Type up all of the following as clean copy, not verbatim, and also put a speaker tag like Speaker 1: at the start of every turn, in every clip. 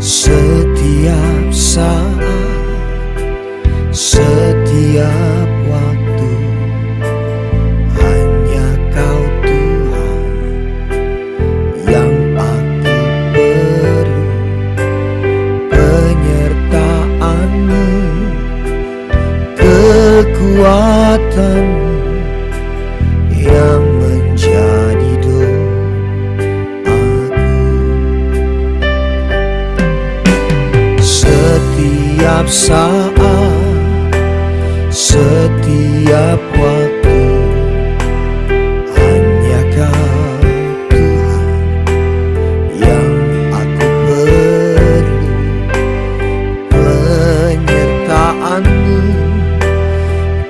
Speaker 1: Setiap saat, setiap waktu, hanya Kau Tuhan yang aku perlu. Penyertaan-Mu, kekuatan-Mu yang menjadi doaku. Setiap saat, setiap waktu, hanya Kau Tuhan yang aku perlu. Penyertaan-Mu,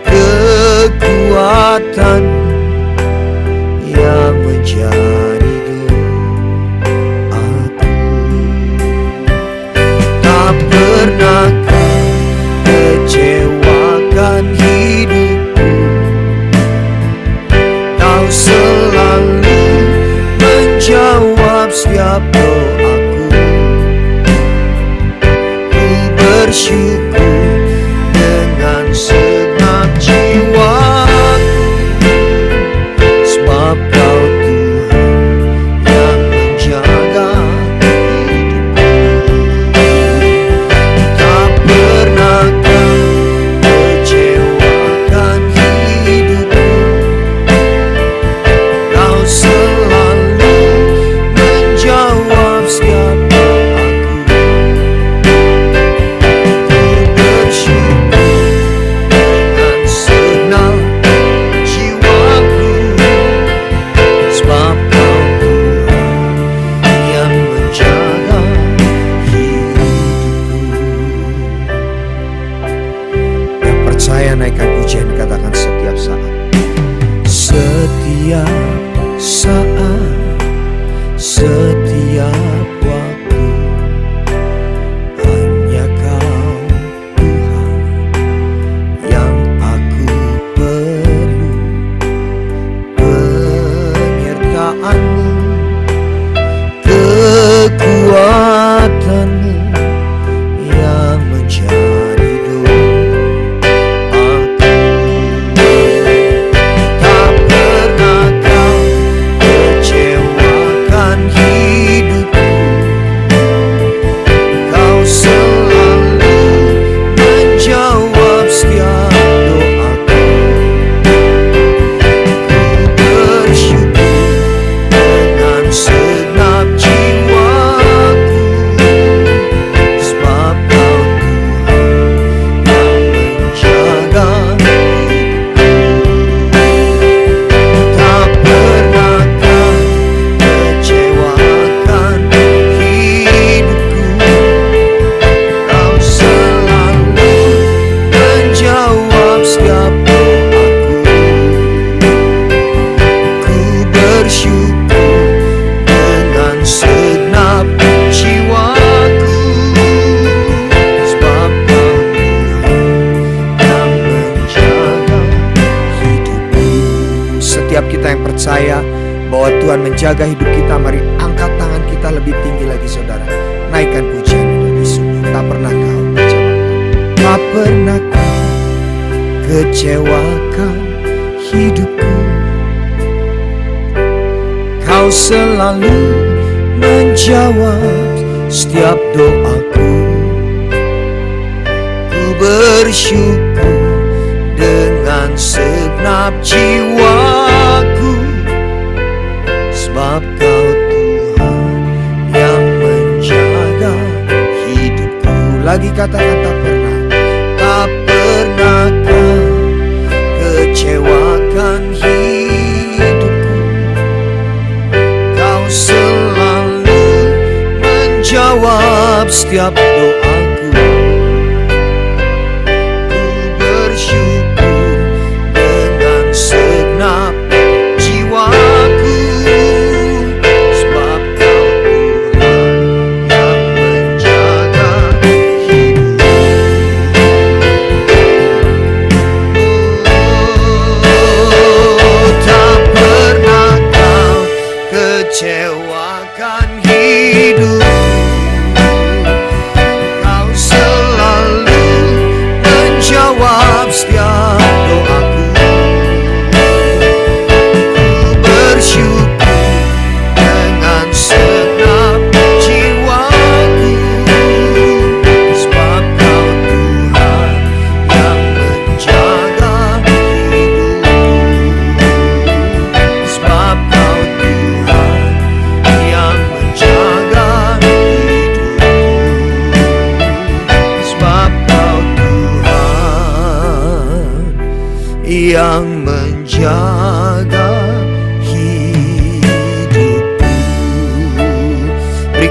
Speaker 1: kekuatan-Mu yang menjadi doaku. Tak pernah Kau kecewakan hidupku. Kau selalu menjawab setiap doaku. Ku bersyukur dengan segenap jiwaku, sebab Kau Tuhan yang menjaga hidupku. Tak pernah Kau kecewakan hidupku. Kau selalu menjawab setiap doaku. Ku bersyukur dengan segenap jiwaku, sebab Kau Tuhan yang menjaga hidupku. Yang percaya naikkan pujian, katakan setiap saat. Setiap saat, setiap waktu, hanya Kau Tuhan yang aku perlu. Penyertaan-Mu, kekuatan-Mu yang menjadi doaku. Tak pernah Kau kecewakan hidupku. Kau selalu menjawab setiap doaku. Ku bersyukur dengan segenap jiwaku, sebab Kau Tuhan yang menjaga hidupku. Tak pernah Kau kecewakan hidupku. Kau selalu menjawab setiap doaku. Ku bersyukur dengan segenap jiwaku, sebab Kau Tuhan yang menjaga hidupku. Setiap kita yang percaya bahwa Tuhan menjaga hidup kita, mari angkat tangan kita lebih tinggi lagi, saudara. Naikkan pujian lebih sungguh. Tak pernah Kau kecewakan, tak pernah Kau kecewakan hidupku. Kau selalu menjawab setiap doaku. Ku bersyukur dengan segenap jiwaku, sebab Kau Tuhan yang menjaga hidupku. Lagi katakan tak pernah Kau kecewakan hidupku. Kau selalu menjawab setiap doaku. Ku bersyukur dengan segenap jiwaku, sebab Kau Tuhan yang menjaga hidupku. Tak pernah Kau kecewakan hidupku.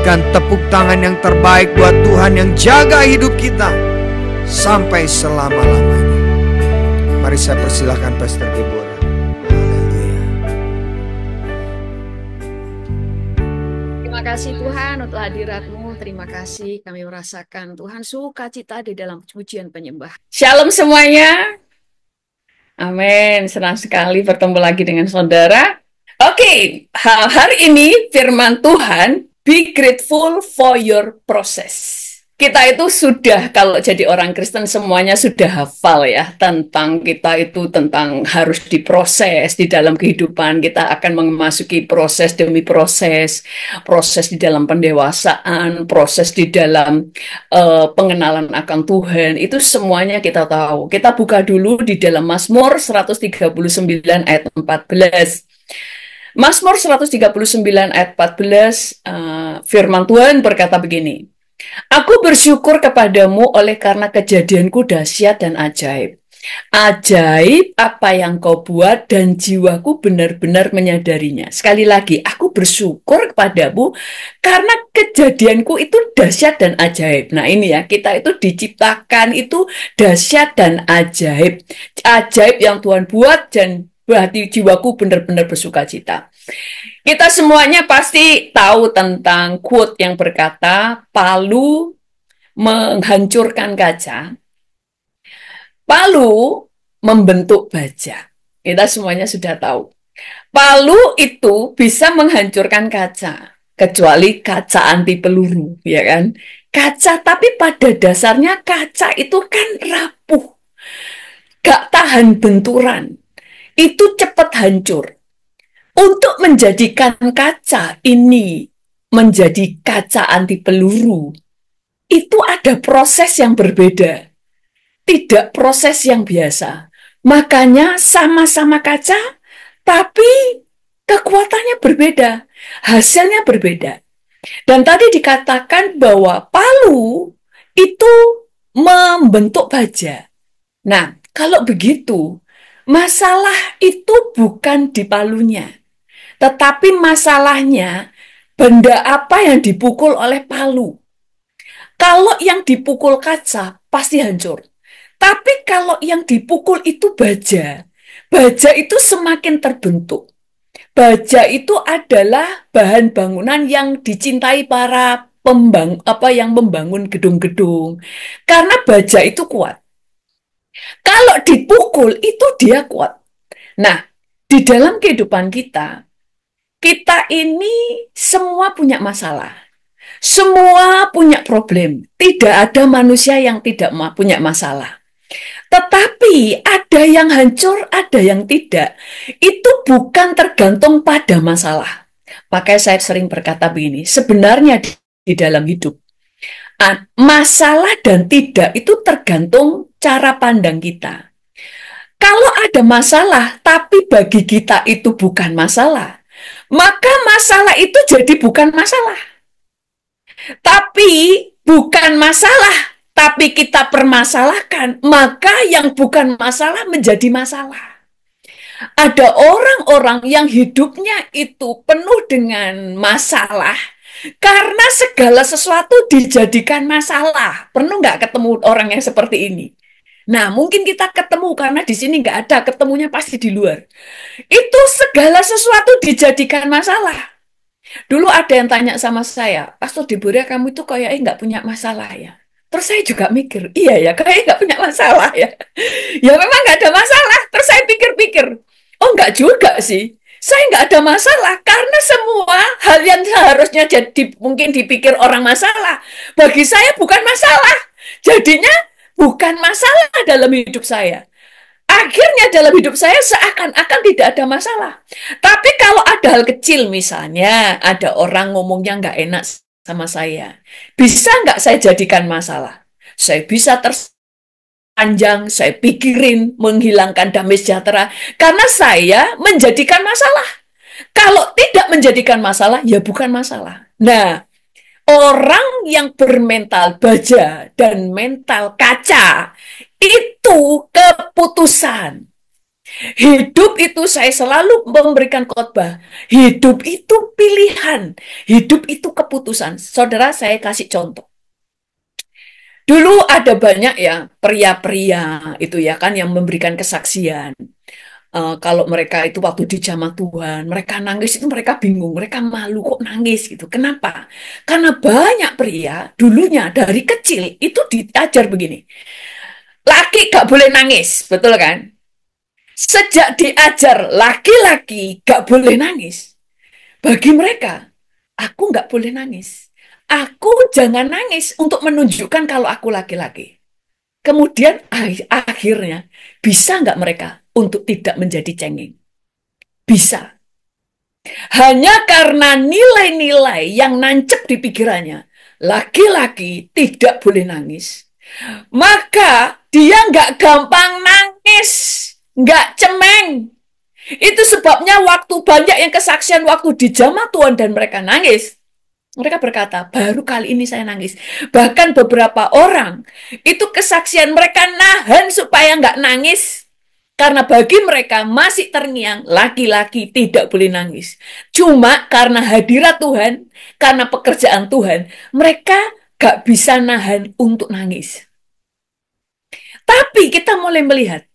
Speaker 1: berikan tepuk tangan yang terbaik buat Tuhan yang jaga hidup kita sampai selama-lamanya. Mari saya persilahkan Pastor Deborah. Haleluya.
Speaker 2: Terima kasih Tuhan untuk hadirat-Mu. Terima kasih kami merasakan Tuhan sukacita di dalam pujian penyembah. Shalom semuanya. Amin. Senang sekali bertemu lagi dengan saudara. Oke, hari ini firman Tuhan, be grateful for your process. Kita itu sudah, kalau jadi orang Kristen semuanya sudah hafal ya, tentang kita itu tentang harus diproses di dalam kehidupan. Kita akan memasuki proses demi proses, proses di dalam pendewasaan, proses di dalam pengenalan akan Tuhan. Itu semuanya kita tahu. Kita buka dulu di dalam Mazmur 139 ayat 14. Mazmur 139 ayat 14, firman Tuhan berkata begini, Aku bersyukur kepadamu oleh karena kejadianku dahsyat dan ajaib. Ajaib apa yang kau buat dan jiwaku benar-benar menyadarinya. Sekali lagi, aku bersyukur kepadamu karena kejadianku itu dahsyat dan ajaib. Nah ini ya, kita itu diciptakan itu dahsyat dan ajaib. Ajaib yang Tuhan buat dan hati jiwaku benar-benar bersuka cita. Kita semuanya pasti tahu tentang quote yang berkata, palu menghancurkan kaca, palu membentuk baja. Kita semuanya sudah tahu. Palu itu bisa menghancurkan kaca, kecuali kaca anti peluru, ya kan? Kaca, tapi pada dasarnya kaca itu kan rapuh, gak tahan benturan, itu cepat hancur. Untuk menjadikan kaca ini menjadi kaca anti peluru, itu ada proses yang berbeda, tidak proses yang biasa. Makanya sama-sama kaca, tapi kekuatannya berbeda, hasilnya berbeda. Dan tadi dikatakan bahwa palu itu membentuk baja. Nah, kalau begitu, masalah itu bukan di palunya, tetapi masalahnya benda apa yang dipukul oleh palu. Kalau yang dipukul kaca, pasti hancur. Tapi kalau yang dipukul itu baja, baja itu semakin terbentuk. Baja itu adalah bahan bangunan yang dicintai para yang membangun gedung-gedung. Karena baja itu kuat. Kalau dipukul, itu dia kuat. Nah, di dalam kehidupan kita, kita ini semua punya masalah. Semua punya problem. Tidak ada manusia yang tidak punya masalah. Tetapi ada yang hancur, ada yang tidak. Itu bukan tergantung pada masalah. Makanya saya sering berkata begini, sebenarnya di dalam hidup, masalah dan tidak itu tergantung cara pandang kita. Kalau ada masalah, tapi bagi kita itu bukan masalah, maka masalah itu jadi bukan masalah. Tapi bukan masalah, tapi kita permasalahkan, maka yang bukan masalah menjadi masalah. Ada orang-orang yang hidupnya itu penuh dengan masalah, karena segala sesuatu dijadikan masalah. Perlu nggak ketemu orang yang seperti ini? Nah, mungkin kita ketemu karena di sini nggak ada, ketemunya pasti di luar. Itu segala sesuatu dijadikan masalah. Dulu ada yang tanya sama saya, Pastor Deborah, kamu itu kayaknya nggak punya masalah ya? Terus saya juga mikir, iya ya, kayaknya nggak punya masalah ya. Ya memang nggak ada masalah. Terus saya pikir-pikir, oh nggak juga sih. Saya nggak ada masalah, karena semua hal yang seharusnya mungkin dipikir orang masalah, bagi saya bukan masalah. Jadinya bukan masalah dalam hidup saya. Akhirnya dalam hidup saya seakan-akan tidak ada masalah. Tapi kalau ada hal kecil, misalnya ada orang ngomongnya nggak enak sama saya, bisa nggak saya jadikan masalah? Saya bisa terpanjang, saya pikirin, menghilangkan damai sejahtera, karena saya menjadikan masalah. Kalau tidak menjadikan masalah, ya bukan masalah. Nah, orang yang bermental baja dan mental kaca, itu keputusan. Hidup itu saya selalu memberikan khotbah. Hidup itu pilihan. Hidup itu keputusan. Saudara, saya kasih contoh. Dulu ada banyak ya pria-pria itu ya kan yang memberikan kesaksian. Kalau mereka itu waktu di zaman Tuhan, mereka nangis itu mereka bingung, mereka malu kok nangis gitu. Kenapa? Karena banyak pria dulunya dari kecil itu diajar begini. Laki gak boleh nangis, betul kan? Sejak diajar laki-laki gak boleh nangis, bagi mereka, aku gak boleh nangis. Aku jangan nangis untuk menunjukkan kalau aku laki-laki. Kemudian akhirnya bisa nggak mereka untuk tidak menjadi cengeng? Bisa. Hanya karena nilai-nilai yang nancep di pikirannya. Laki-laki tidak boleh nangis. Maka dia nggak gampang nangis. Nggak cemeng. Itu sebabnya waktu banyak yang kesaksian waktu di jamaah Tuhan dan mereka nangis. Mereka berkata, baru kali ini saya nangis. Bahkan beberapa orang, itu kesaksian mereka nahan supaya nggak nangis. Karena bagi mereka masih terngiang, laki-laki tidak boleh nangis. Cuma karena hadirat Tuhan, karena pekerjaan Tuhan, mereka nggak bisa nahan untuk nangis. Tapi kita mulai melihat,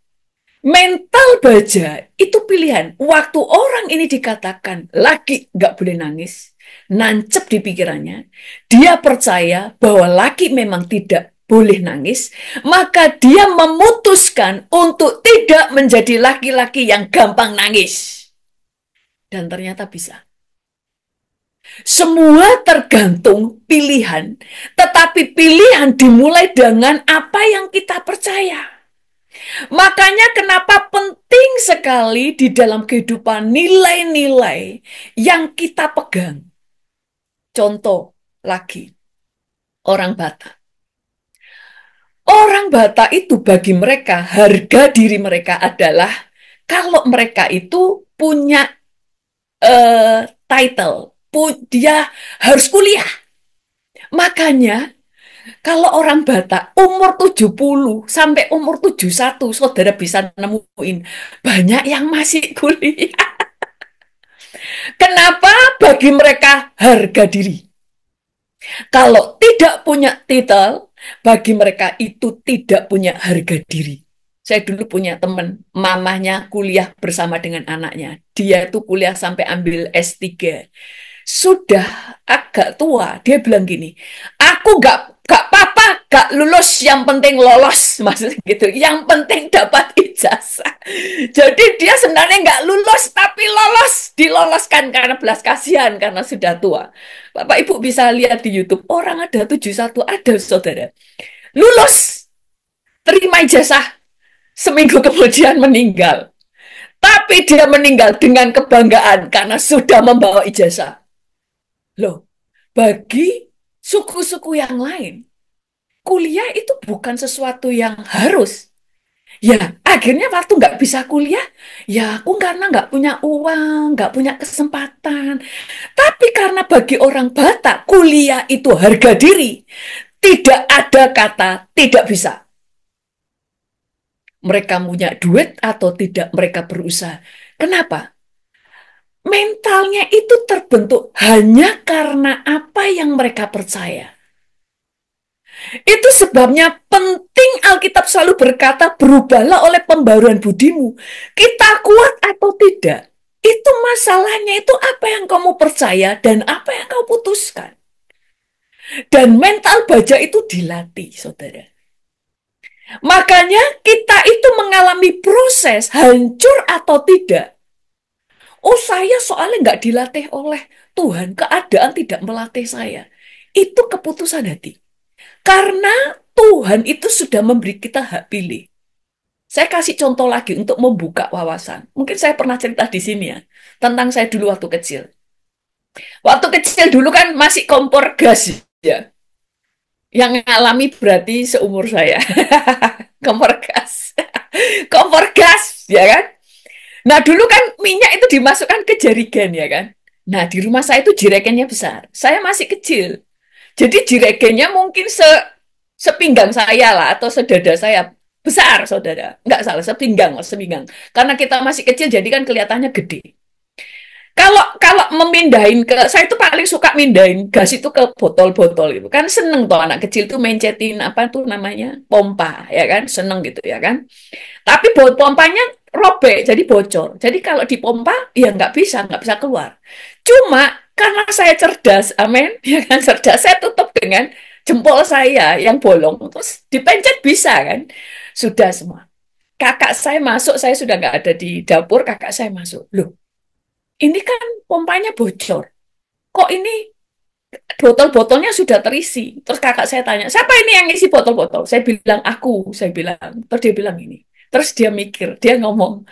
Speaker 2: mental baja itu pilihan. Waktu orang ini dikatakan laki nggak boleh nangis, nancep di pikirannya, dia percaya bahwa laki memang tidak boleh nangis, maka dia memutuskan untuk tidak menjadi laki-laki yang gampang nangis. Dan ternyata bisa. Semua tergantung pilihan, tetapi pilihan dimulai dengan apa yang kita percaya. Makanya kenapa penting sekali di dalam kehidupan nilai-nilai yang kita pegang. Contoh lagi, orang Batak. Orang Batak itu bagi mereka, harga diri mereka adalah kalau mereka itu punya title, dia harus kuliah. Makanya kalau orang Batak umur 70 sampai umur 71, saudara bisa nemuin banyak yang masih kuliah. Kenapa? Bagi mereka harga diri. Kalau tidak punya titel, bagi mereka itu tidak punya harga diri. Saya dulu punya teman, mamanya kuliah bersama dengan anaknya. Dia tuh kuliah sampai ambil S3. Sudah agak tua, dia bilang gini, aku gak apa-apa, gak lulus, yang penting lolos, maksudnya gitu. Yang penting dapat ijazah. Jadi dia sebenarnya gak lulus, tapi lolos, diloloskan karena belas kasihan, karena sudah tua. Bapak Ibu bisa lihat di YouTube, orang ada 71, ada saudara. Lulus, terima ijazah, seminggu kemudian meninggal. Tapi dia meninggal dengan kebanggaan karena sudah membawa ijazah. Loh, bagi suku-suku yang lain, kuliah itu bukan sesuatu yang harus. Ya, akhirnya waktu nggak bisa kuliah, ya aku karena nggak punya uang, nggak punya kesempatan. Tapi karena bagi orang Batak, kuliah itu harga diri. Tidak ada kata tidak bisa. Mereka punya duit atau tidak, mereka berusaha. Kenapa? Mentalnya itu terbentuk hanya karena apa yang mereka percaya. Itu sebabnya penting Alkitab selalu berkata, berubahlah oleh pembaruan budimu. Kita kuat atau tidak, itu masalahnya itu apa yang kamu percaya dan apa yang kau putuskan. Dan mental baja itu dilatih, saudara. Makanya kita itu mengalami proses hancur atau tidak. Oh, saya soalnya nggak dilatih oleh Tuhan, keadaan tidak melatih saya. Itu keputusan hati. Karena Tuhan itu sudah memberi kita hak pilih. Saya kasih contoh lagi untuk membuka wawasan. Mungkin saya pernah cerita di sini ya, tentang saya dulu waktu kecil. Waktu kecil dulu kan masih kompor gas ya. Yang ngalami berarti seumur saya. Kompor gas. Kompor gas, ya kan? Nah, dulu kan minyak itu dimasukkan ke jerigen, ya kan? Nah, di rumah saya itu jerigennya besar. Saya masih kecil. Jadi jerigennya mungkin sepinggang saya lah, atau sedada saya. besar, saudara. Nggak salah, sepinggang, sepinggang. Karena kita masih kecil, jadi kan kelihatannya gede. Kalau kalau memindahin ke, saya tuh paling suka mindahin gas itu ke botol-botol gitu kan, seneng tuh anak kecil tuh mencetin apa tuh namanya pompa ya kan, seneng gitu ya kan. Tapi pompanya robek, jadi bocor. Jadi kalau dipompa ya nggak bisa keluar. Cuma karena saya cerdas, amin, ya kan cerdas, saya tutup dengan jempol saya yang bolong, terus dipencet bisa kan, sudah semua. Kakak saya masuk, saya sudah nggak ada di dapur, kakak saya masuk. Loh, ini kan pompanya bocor. Kok ini botol-botolnya sudah terisi? Terus kakak saya tanya, siapa ini yang isi botol-botol? Saya bilang, aku. Saya bilang. Terus dia bilang ini. Terus dia mikir, dia ngomong,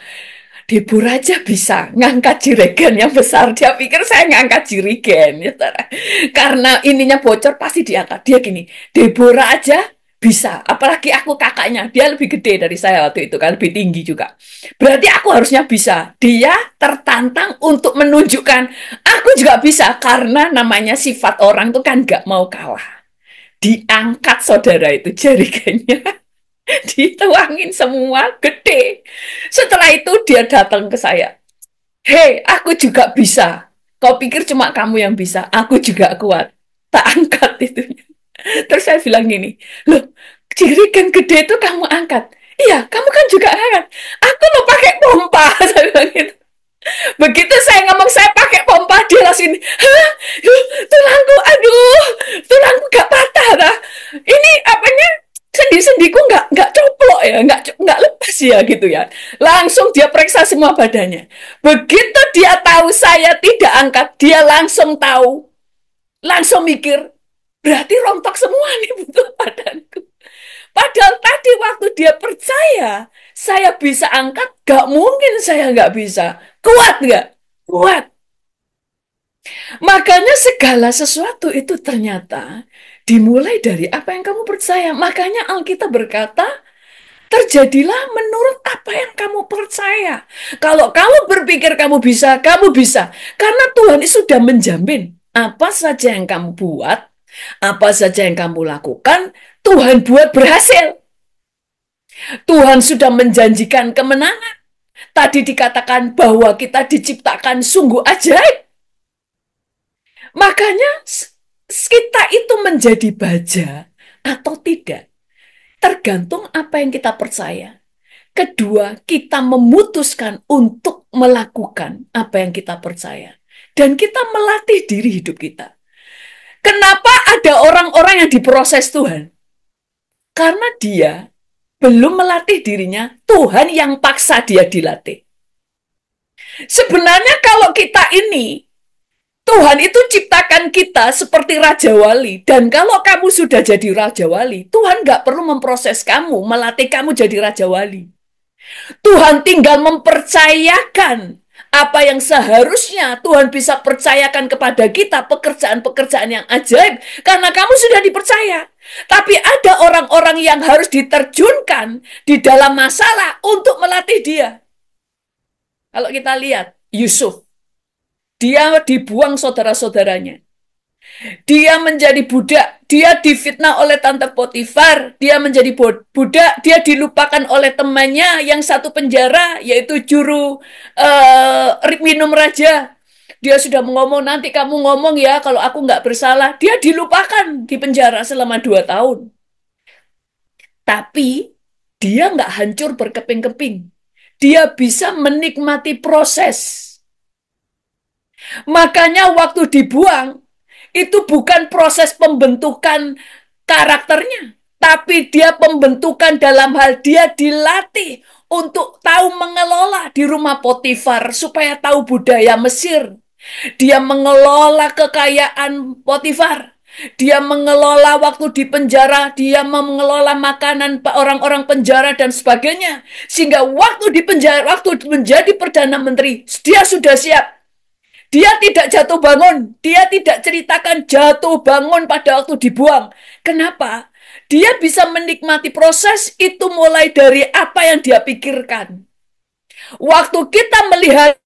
Speaker 2: Debur aja bisa ngangkat jirigen yang besar. Dia pikir saya ngangkat jirigen. Ya, karena ininya bocor, pasti diangkat. Dia gini, Deborah aja bisa. Apalagi aku kakaknya. Dia lebih gede dari saya waktu itu kan. Lebih tinggi juga. Berarti aku harusnya bisa. Dia tertantang untuk menunjukkan, aku juga bisa. Karena namanya sifat orang itu kan gak mau kalah. Diangkat saudara itu jarigannya. Dituangin semua gede. Setelah itu dia datang ke saya. Hei, aku juga bisa. Kau pikir cuma kamu yang bisa, aku juga kuat. Tak angkat itu. Terus saya bilang gini, loh, jirigen gede itu kamu angkat. Iya, kamu kan juga angkat. Aku mau pakai pompa. Saya bilang gitu. Begitu saya ngomong saya pakai pompa, dia langsung, hah, tulangku, aduh, tulangku gak patah, dah. Ini apanya? Sendi-sendiku nggak coplok ya, nggak lepas ya gitu ya. Langsung dia periksa semua badannya. Begitu dia tahu saya tidak angkat, dia langsung tahu, langsung mikir, berarti rontok semua nih butuh badanku. Padahal tadi waktu dia percaya saya bisa angkat, gak mungkin saya nggak bisa. Kuat nggak? Kuat. Makanya segala sesuatu itu ternyata dimulai dari apa yang kamu percaya. Makanya Alkitab berkata, terjadilah menurut apa yang kamu percaya. Kalau kamu berpikir kamu bisa, kamu bisa. Karena Tuhan sudah menjamin apa saja yang kamu buat, apa saja yang kamu lakukan, Tuhan buat berhasil. Tuhan sudah menjanjikan kemenangan. Tadi dikatakan bahwa kita diciptakan sungguh ajaib. Makanya kita itu menjadi baja atau tidak, tergantung apa yang kita percaya. Kedua, kita memutuskan untuk melakukan apa yang kita percaya. Dan kita melatih diri hidup kita. Kenapa ada orang-orang yang diproses Tuhan? Karena dia belum melatih dirinya, Tuhan yang paksa dia dilatih. Sebenarnya kalau kita ini, Tuhan itu ciptakan kita seperti Raja Wali. Dan kalau kamu sudah jadi Raja Wali, Tuhan nggak perlu memproses kamu, melatih kamu jadi Raja Wali. Tuhan tinggal mempercayakan apa yang seharusnya Tuhan bisa percayakan kepada kita, pekerjaan-pekerjaan yang ajaib, karena kamu sudah dipercaya. Tapi ada orang-orang yang harus diterjunkan di dalam masalah untuk melatih dia. Kalau kita lihat, Yusuf, dia dibuang saudara-saudaranya. Dia menjadi budak, dia difitnah oleh tante Potifar, dia menjadi budak, dia dilupakan oleh temannya yang satu penjara, yaitu juru minum raja. Dia sudah ngomong, nanti kamu ngomong ya kalau aku nggak bersalah. Dia dilupakan di penjara selama 2 tahun. Tapi dia nggak hancur berkeping-keping. Dia bisa menikmati proses. Makanya waktu dibuang, itu bukan proses pembentukan karakternya, tapi dia pembentukan dalam hal dia dilatih untuk tahu mengelola di rumah Potifar supaya tahu budaya Mesir. Dia mengelola kekayaan Potifar. Dia mengelola waktu di penjara, dia mengelola makanan orang-orang penjara dan sebagainya. Sehingga waktu di penjara, waktu menjadi Perdana Menteri, dia sudah siap. Dia tidak jatuh bangun. Dia tidak ceritakan jatuh bangun pada waktu dibuang. Kenapa? Dia bisa menikmati proses itu mulai dari apa yang dia pikirkan. Waktu kita melihat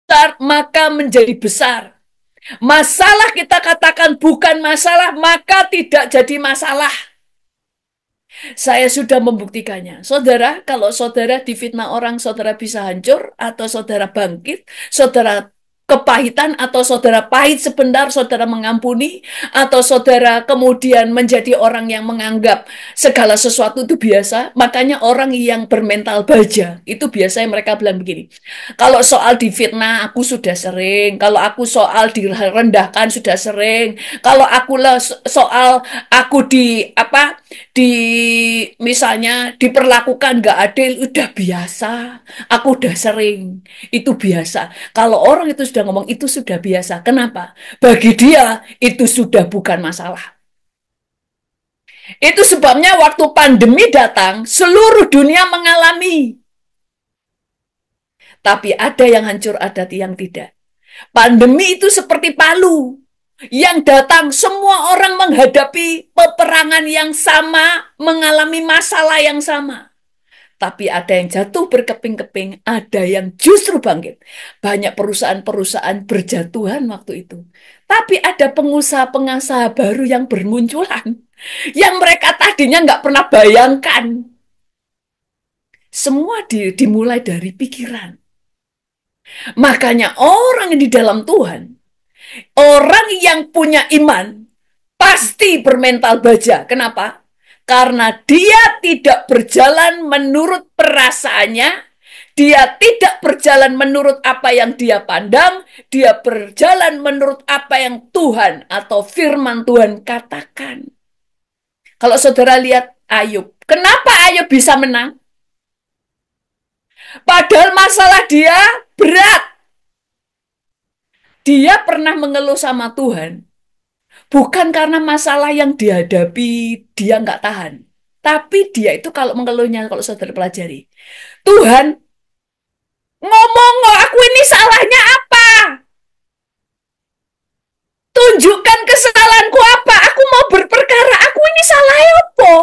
Speaker 2: besar, maka menjadi besar. Masalah kita katakan bukan masalah, maka tidak jadi masalah. Saya sudah membuktikannya. Saudara, kalau saudara difitnah orang, saudara bisa hancur, atau saudara bangkit, saudara kepahitan, atau saudara pahit sebentar, saudara mengampuni, atau saudara kemudian menjadi orang yang menganggap segala sesuatu itu biasa. Makanya orang yang bermental baja, itu biasanya mereka bilang begini, kalau soal difitnah, aku sudah sering. Kalau aku soal direndahkan, sudah sering. Kalau aku soal aku di misalnya diperlakukan nggak adil, udah biasa, aku udah sering, itu biasa. Kalau orang itu sudah ngomong itu sudah biasa, kenapa? Bagi dia itu sudah bukan masalah. Itu sebabnya waktu pandemi datang, seluruh dunia mengalami, tapi ada yang hancur, ada yang tidak. Pandemi itu seperti palu yang datang, semua orang menghadapi peperangan yang sama, mengalami masalah yang sama. Tapi ada yang jatuh berkeping-keping, ada yang justru bangkit. Banyak perusahaan-perusahaan berjatuhan waktu itu. Tapi ada pengusaha-pengusaha baru yang bermunculan, yang mereka tadinya nggak pernah bayangkan. Semua dimulai dari pikiran. Makanya orang yang di dalam Tuhan, orang yang punya iman, pasti bermental baja. Kenapa? Karena dia tidak berjalan menurut perasaannya, dia tidak berjalan menurut apa yang dia pandang, dia berjalan menurut apa yang Tuhan atau firman Tuhan katakan. Kalau saudara lihat Ayub, kenapa Ayub bisa menang? Padahal masalah dia berat. Dia pernah mengeluh sama Tuhan, bukan karena masalah yang dihadapi dia nggak tahan. Tapi dia itu kalau mengeluhnya, kalau saudara pelajari, Tuhan ngomong, aku ini salahnya apa? Tunjukkan kesalahanku apa? Aku mau berperkara, aku ini salahnya apa?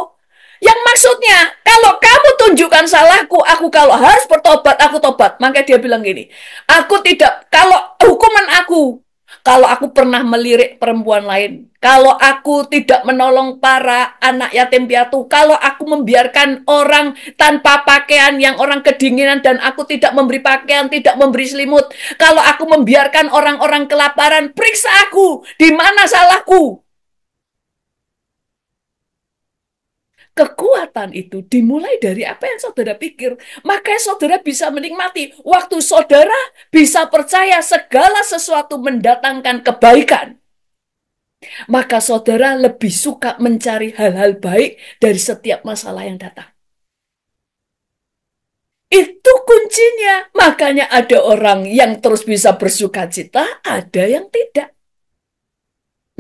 Speaker 2: Yang maksudnya, kalau kamu tunjukkan salahku, aku kalau harus bertobat, aku tobat. Maka dia bilang gini, aku tidak, kalau hukuman aku, kalau aku pernah melirik perempuan lain, kalau aku tidak menolong para anak yatim piatu, kalau aku membiarkan orang tanpa pakaian yang orang kedinginan dan aku tidak memberi pakaian, tidak memberi selimut, kalau aku membiarkan orang-orang kelaparan, periksa aku, di mana salahku? Kekuatan itu dimulai dari apa yang saudara pikir. Maka saudara bisa menikmati waktu saudara bisa percaya segala sesuatu mendatangkan kebaikan. Maka saudara lebih suka mencari hal-hal baik dari setiap masalah yang datang. Itu kuncinya. Makanya ada orang yang terus bisa bersuka cita, ada yang tidak.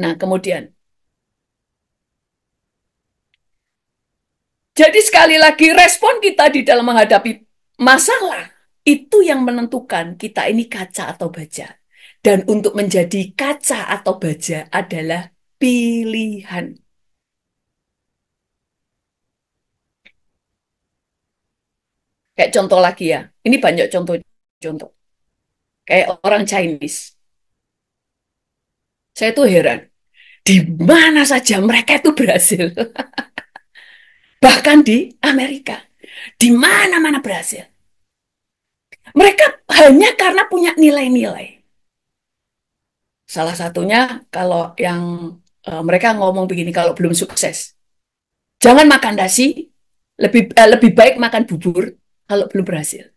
Speaker 2: Nah, kemudian jadi sekali lagi respon kita di dalam menghadapi masalah itu yang menentukan kita ini kaca atau baja. Dan untuk menjadi kaca atau baja adalah pilihan. Kayak contoh lagi ya, ini banyak contoh-contoh. Kayak orang Chinese. Saya tuh heran, di mana saja mereka itu berhasil. Bahkan di Amerika, di mana-mana berhasil. Mereka hanya karena punya nilai-nilai. Salah satunya kalau yang mereka ngomong begini, kalau belum sukses, jangan makan nasi, lebih baik makan bubur kalau belum berhasil.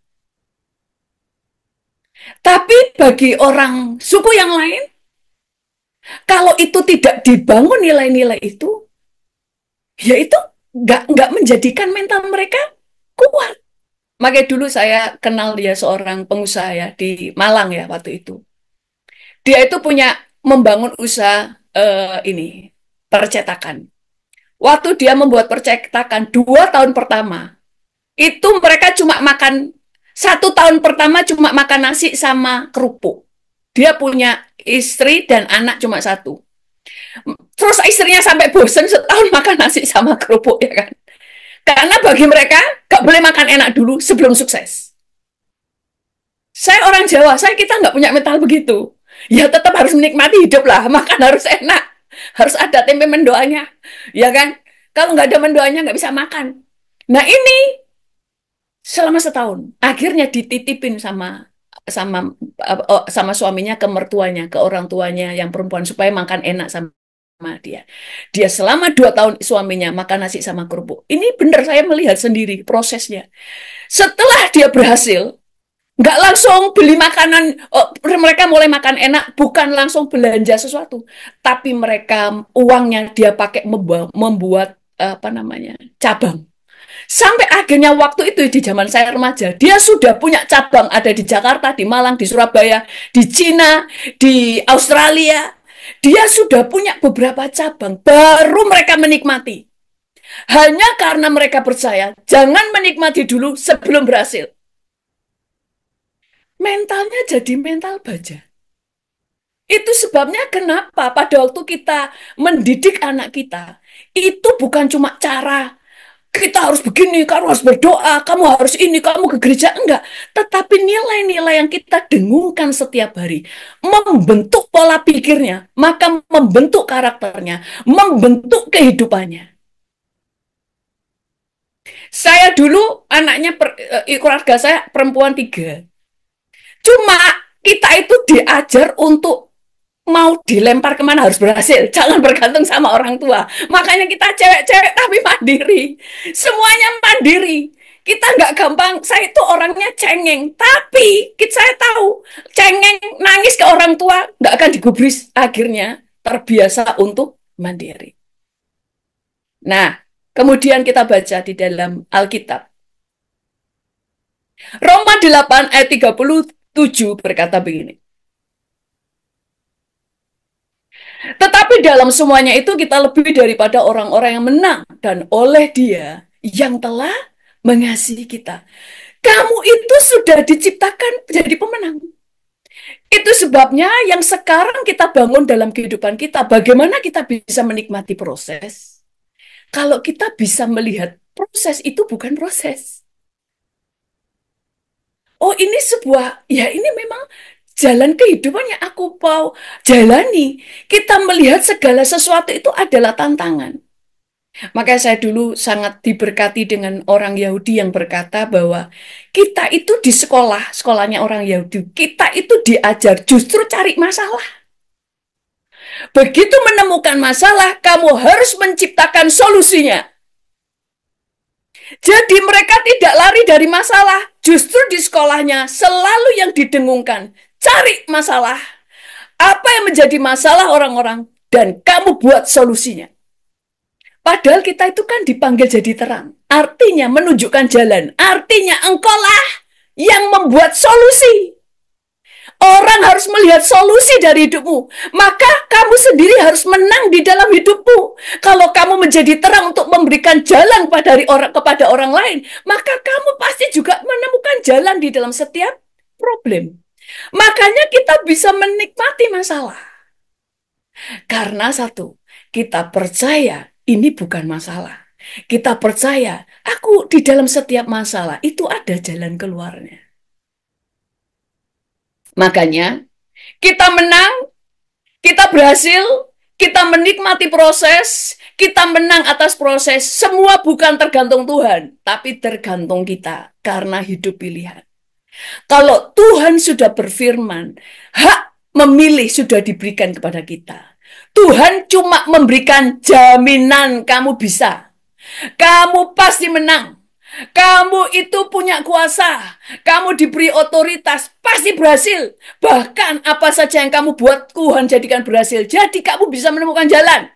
Speaker 2: Tapi bagi orang suku yang lain, kalau itu tidak dibangun nilai-nilai itu, ya itu nggak menjadikan mental mereka kuat. Makanya dulu saya kenal dia seorang pengusaha ya di Malang ya waktu itu. Dia itu punya membangun usaha ini percetakan. Waktu dia membuat percetakan 2 tahun pertama, itu mereka cuma makan 1 tahun pertama cuma makan nasi sama kerupuk. Dia punya istri dan anak cuma satu. Terus istrinya sampai bosen setahun makan nasi sama kerupuk ya kan. Karena bagi mereka gak boleh makan enak dulu sebelum sukses. Saya orang Jawa, kita nggak punya mental begitu. Ya tetap harus menikmati hidup lah, makan harus enak, harus ada tempe mendoanya, ya kan? Kalau nggak ada mendoanya nggak bisa makan. Nah ini selama setahun, akhirnya dititipin sama sama sama suaminya ke mertuanya, ke orang tuanya yang perempuan supaya makan enak sama dia. Dia selama 2 tahun suaminya makan nasi sama kerupuk. Ini benar saya melihat sendiri prosesnya. Setelah dia berhasil, nggak langsung beli makanan, mereka mulai makan enak, bukan langsung belanja sesuatu, tapi mereka uangnya dia pakai membuat apa namanya cabang. Sampai akhirnya waktu itu di zaman saya remaja, dia sudah punya cabang ada di Jakarta, di Malang, di Surabaya, di Cina, di Australia. Dia sudah punya beberapa cabang, baru mereka menikmati. Hanya karena mereka percaya, jangan menikmati dulu sebelum berhasil. Mentalnya jadi mental baja. Itu sebabnya kenapa pada waktu kita mendidik anak kita, itu bukan cuma cara kita harus begini, kamu harus berdoa, kamu harus ini, kamu ke gereja, enggak. Tetapi nilai-nilai yang kita dengungkan setiap hari, membentuk pola pikirnya, maka membentuk karakternya, membentuk kehidupannya. Saya dulu anaknya, keluarga saya perempuan 3. Cuma kita itu diajar untuk mau dilempar kemana harus berhasil. Jangan bergantung sama orang tua. Makanya kita cewek-cewek tapi mandiri. Semuanya mandiri. Kita nggak gampang, saya itu orangnya cengeng. Tapi saya tahu, cengeng nangis ke orang tua nggak akan digubris. Akhirnya terbiasa untuk mandiri. Nah, kemudian kita baca di dalam Alkitab. Roma 8 ayat 37 berkata begini. Tetapi dalam semuanya itu kita lebih daripada orang-orang yang menang. Dan oleh Dia yang telah mengasihi kita. Kamu itu sudah diciptakan menjadi pemenang. Itu sebabnya yang sekarang kita bangun dalam kehidupan kita. Bagaimana kita bisa menikmati proses? Kalau kita bisa melihat proses itu bukan proses. Oh ini sebuah, ya ini memang jalan kehidupan yang aku mau jalani. Kita melihat segala sesuatu itu adalah tantangan. Maka saya dulu sangat diberkati dengan orang Yahudi yang berkata bahwa kita itu di sekolahnya orang Yahudi, kita itu diajar justru cari masalah. Begitu menemukan masalah, kamu harus menciptakan solusinya. Jadi mereka tidak lari dari masalah, justru di sekolahnya selalu yang didengungkan, cari masalah. Apa yang menjadi masalah orang-orang, dan kamu buat solusinya. Padahal kita itu kan dipanggil jadi terang. Artinya menunjukkan jalan. Artinya engkaulah yang membuat solusi. Orang harus melihat solusi dari hidupmu. Maka kamu sendiri harus menang di dalam hidupmu. Kalau kamu menjadi terang untuk memberikan jalan kepada orang lain, maka kamu pasti juga menemukan jalan di dalam setiap problem. Makanya kita bisa menikmati masalah. Karena satu, kita percaya ini bukan masalah. Kita percaya, aku di dalam setiap masalah itu ada jalan keluarnya. Makanya, kita menang, kita berhasil, kita menikmati proses, kita menang atas proses. Semua bukan tergantung Tuhan, tapi tergantung kita karena hidup pilihan. Kalau Tuhan sudah berfirman, hak memilih sudah diberikan kepada kita. Tuhan cuma memberikan jaminan kamu bisa. Kamu pasti menang. Kamu itu punya kuasa. Kamu diberi otoritas. Pasti berhasil. Bahkan apa saja yang kamu buat, Tuhan jadikan berhasil. Jadi kamu bisa menemukan jalan.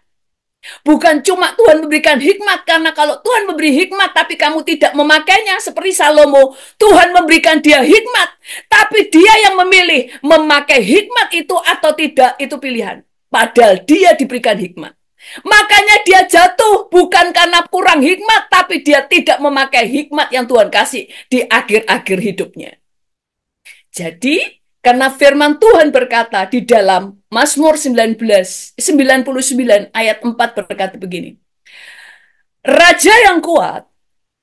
Speaker 2: Bukan cuma Tuhan memberikan hikmat, karena kalau Tuhan memberi hikmat tapi kamu tidak memakainya seperti Salomo, Tuhan memberikan dia hikmat, tapi dia yang memilih memakai hikmat itu atau tidak, itu pilihan. Padahal dia diberikan hikmat. Makanya dia jatuh bukan karena kurang hikmat, tapi dia tidak memakai hikmat yang Tuhan kasih di akhir-akhir hidupnya. Jadi, karena firman Tuhan berkata di dalam Mazmur 99 ayat 4 berkata begini. Raja yang kuat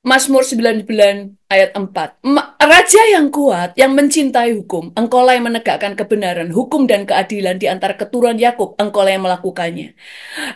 Speaker 2: Mazmur 99 ayat 4. Raja yang kuat, yang mencintai hukum, engkaulah yang menegakkan kebenaran, hukum dan keadilan di antara keturunan Yakub, engkaulah yang melakukannya.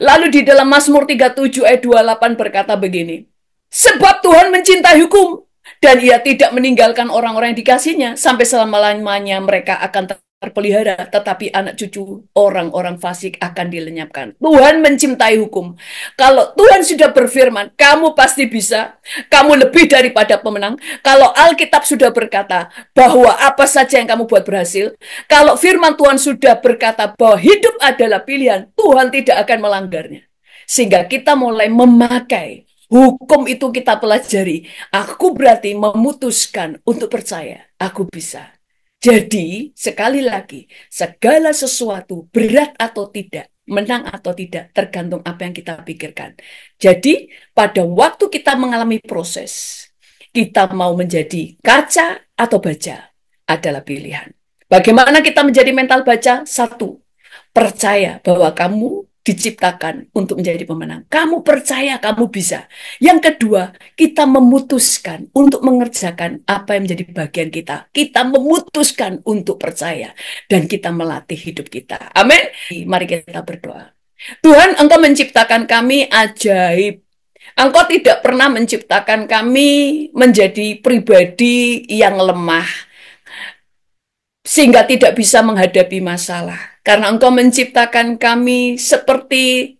Speaker 2: Lalu di dalam Mazmur 37 ayat 28 berkata begini, sebab Tuhan mencintai hukum, dan ia tidak meninggalkan orang-orang yang dikasihnya, sampai selama-lamanya mereka akan terpelihara, tetapi anak cucu orang-orang fasik akan dilenyapkan. Tuhan mencintai hukum. Kalau Tuhan sudah berfirman, kamu pasti bisa, kamu lebih daripada pemenang. Kalau Alkitab sudah berkata bahwa apa saja yang kamu buat berhasil, kalau firman Tuhan sudah berkata bahwa hidup adalah pilihan, Tuhan tidak akan melanggarnya. Sehingga kita mulai memakai hukum itu, kita pelajari. Aku berarti memutuskan untuk percaya, aku bisa. Jadi, sekali lagi, segala sesuatu berat atau tidak, menang atau tidak, tergantung apa yang kita pikirkan. Jadi, pada waktu kita mengalami proses, kita mau menjadi kaca atau baja adalah pilihan. Bagaimana kita menjadi mental baja? Satu, percaya bahwa kamu diciptakan untuk menjadi pemenang. Kamu percaya kamu bisa. Yang kedua, kita memutuskan untuk mengerjakan apa yang menjadi bagian kita. Kita memutuskan untuk percaya. Dan kita melatih hidup kita. Amin. Mari kita berdoa. Tuhan, Engkau menciptakan kami ajaib. Engkau tidak pernah menciptakan kami menjadi pribadi yang lemah, sehingga tidak bisa menghadapi masalah. Karena Engkau menciptakan kami seperti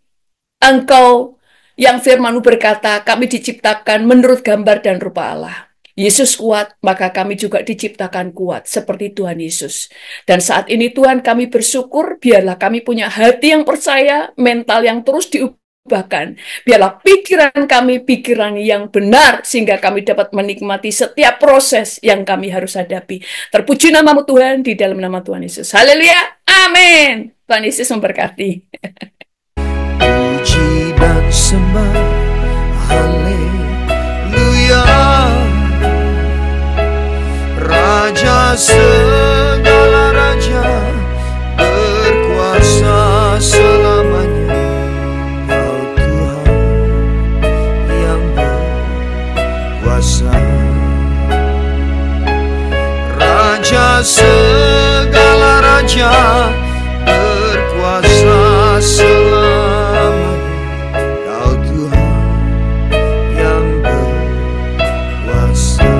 Speaker 2: Engkau yang firman-Mu berkata, kami diciptakan menurut gambar dan rupa Allah. Yesus kuat, maka kami juga diciptakan kuat seperti Tuhan Yesus. Dan saat ini Tuhan, kami bersyukur, biarlah kami punya hati yang percaya, mental yang terus diubahkan. Biarlah pikiran kami pikiran yang benar, sehingga kami dapat menikmati setiap proses yang kami harus hadapi. Terpuji nama-Mu Tuhan, di dalam nama Tuhan Yesus. Haleluya, amin. Tuhan Yesus memberkati.
Speaker 1: Puji dan sembah, haleluya. Raja segala raja, berkuasa selamanya. Kau Tuhan yang berkuasa. Raja segala raja, berkuasa selamanya. Kau Tuhan yang berkuasa.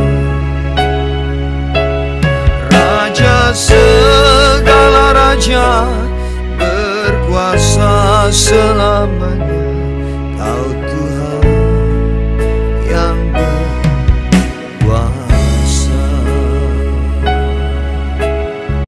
Speaker 1: Raja segala raja, berkuasa selamanya.